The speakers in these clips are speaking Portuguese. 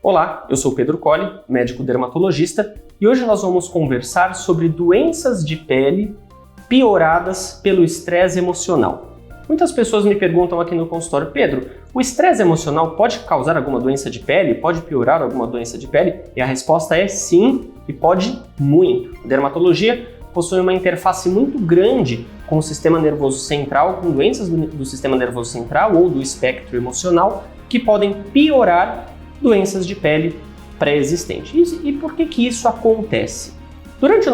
Olá, eu sou Pedro Colli, médico dermatologista, e hoje nós vamos conversar sobre doenças de pele pioradas pelo estresse emocional. Muitas pessoas me perguntam aqui no consultório: Pedro, o estresse emocional pode causar alguma doença de pele? Pode piorar alguma doença de pele? E a resposta é sim, e pode muito. A dermatologia possui uma interface muito grande com o sistema nervoso central, com doenças do sistema nervoso central ou do espectro emocional que podem piorar doenças de pele pré-existentes. E por que isso acontece? Durante o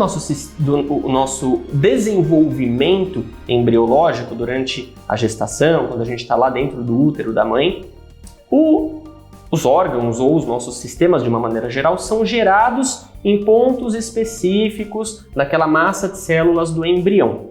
nosso desenvolvimento embriológico, durante a gestação, quando a gente está lá dentro do útero da mãe, os órgãos ou os nossos sistemas, de uma maneira geral, são gerados em pontos específicos daquela massa de células do embrião.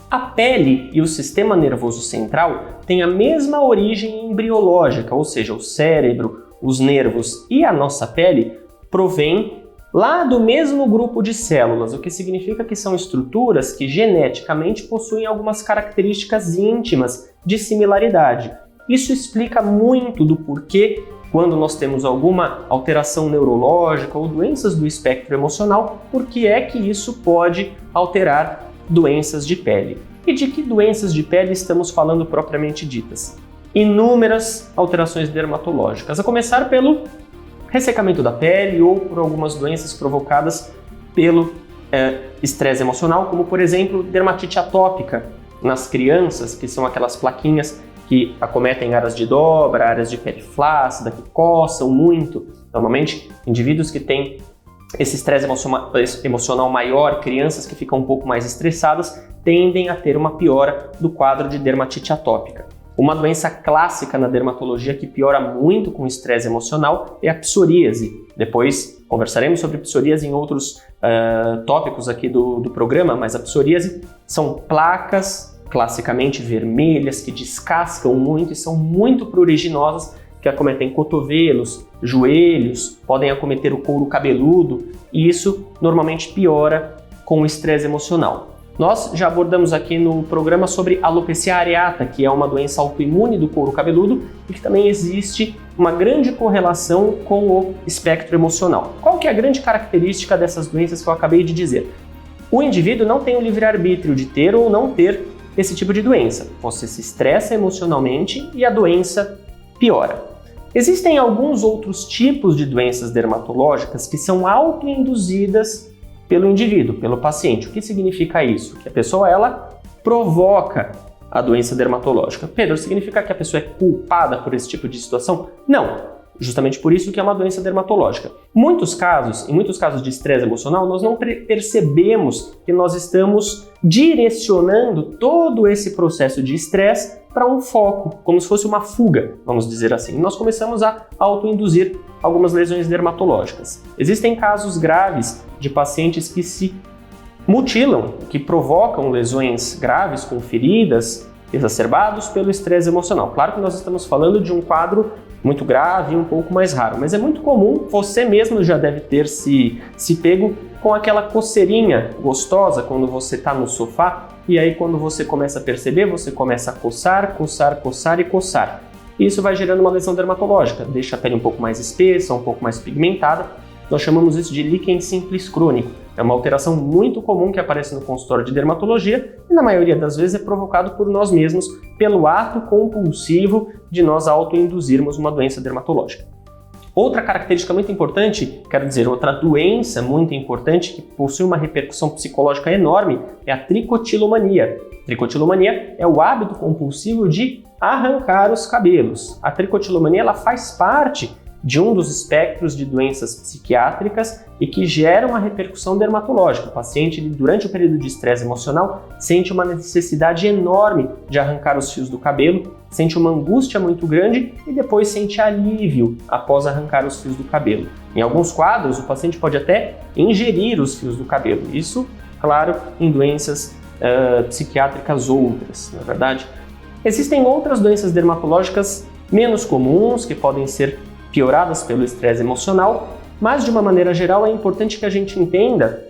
A pele e o sistema nervoso central têm a mesma origem embriológica, ou seja, o cérebro, os nervos e a nossa pele provêm lá do mesmo grupo de células, o que significa que são estruturas que geneticamente possuem algumas características íntimas de similaridade. Isso explica muito do porquê, quando nós temos alguma alteração neurológica ou doenças do espectro emocional, por que é que isso pode alterar doenças de pele. E de que doenças de pele estamos falando propriamente ditas? Inúmeras alterações dermatológicas, a começar pelo ressecamento da pele ou por algumas doenças provocadas pelo estresse emocional, como por exemplo dermatite atópica nas crianças, que são aquelas plaquinhas que acometem áreas de dobra, áreas de pele flácida, que coçam muito. Normalmente, indivíduos que têm esse estresse emocional maior, crianças que ficam um pouco mais estressadas, tendem a ter uma piora do quadro de dermatite atópica. Uma doença clássica na dermatologia que piora muito com o estresse emocional é a psoríase. Depois conversaremos sobre psoríase em outros tópicos aqui do programa, mas a psoríase são placas classicamente vermelhas que descascam muito e são muito pruriginosas, que acometem cotovelos, joelhos, podem acometer o couro cabeludo, e isso normalmente piora com o estresse emocional. Nós já abordamos aqui no programa sobre alopecia areata, que é uma doença autoimune do couro cabeludo e que também existe uma grande correlação com o espectro emocional. Qual que é a grande característica dessas doenças que eu acabei de dizer? O indivíduo não tem o livre-arbítrio de ter ou não ter esse tipo de doença. Você se estressa emocionalmente e a doença piora. Existem alguns outros tipos de doenças dermatológicas que são autoinduzidas pelo indivíduo, pelo paciente. O que significa isso? Que a pessoa provoca a doença dermatológica. Pedro, significa que a pessoa é culpada por esse tipo de situação? Não. Justamente por isso que é uma doença dermatológica. Em muitos casos de estresse emocional, nós não percebemos que nós estamos direcionando todo esse processo de estresse para um foco, como se fosse uma fuga, vamos dizer assim. E nós começamos a autoinduzir algumas lesões dermatológicas. Existem casos graves de pacientes que se mutilam, que provocam lesões graves com feridas, exacerbados pelo estresse emocional. Claro que nós estamos falando de um quadro muito grave e um pouco mais raro, mas é muito comum, você mesmo já deve ter se pego com aquela coceirinha gostosa quando você está no sofá, e aí quando você começa a perceber, você começa a coçar, coçar, coçar e coçar. E isso vai gerando uma lesão dermatológica, deixa a pele um pouco mais espessa, um pouco mais pigmentada. Nós chamamos isso de líquen simples crônico. É uma alteração muito comum que aparece no consultório de dermatologia e na maioria das vezes é provocado por nós mesmos, pelo ato compulsivo de nós autoinduzirmos uma doença dermatológica. Outra característica muito importante, outra doença muito importante que possui uma repercussão psicológica enorme é a tricotilomania. Tricotilomania é o hábito compulsivo de arrancar os cabelos. A tricotilomania ela faz parte de um dos espectros de doenças psiquiátricas e que gera uma repercussão dermatológica. O paciente, durante o período de estresse emocional, sente uma necessidade enorme de arrancar os fios do cabelo, sente uma angústia muito grande e depois sente alívio após arrancar os fios do cabelo. Em alguns quadros, o paciente pode até ingerir os fios do cabelo. Isso, claro, em doenças psiquiátricas outras, na verdade. Existem outras doenças dermatológicas menos comuns, que podem ser pioradas pelo estresse emocional, mas de uma maneira geral é importante que a gente entenda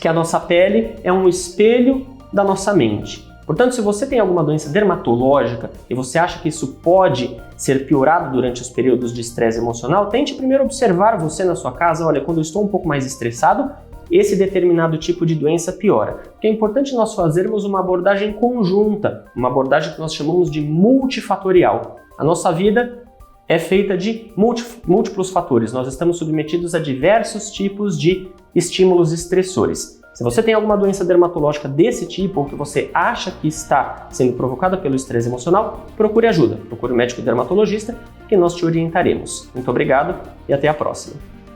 que a nossa pele é um espelho da nossa mente. Portanto, se você tem alguma doença dermatológica e você acha que isso pode ser piorado durante os períodos de estresse emocional, tente primeiro observar você na sua casa. Olha, quando eu estou um pouco mais estressado, esse determinado tipo de doença piora. Porque é importante nós fazermos uma abordagem conjunta, uma abordagem que nós chamamos de multifatorial. A nossa vida é feita de múltiplos fatores. Nós estamos submetidos a diversos tipos de estímulos estressores. Se você tem alguma doença dermatológica desse tipo ou que você acha que está sendo provocada pelo estresse emocional, procure ajuda. Procure um médico dermatologista que nós te orientaremos. Muito obrigado e até a próxima.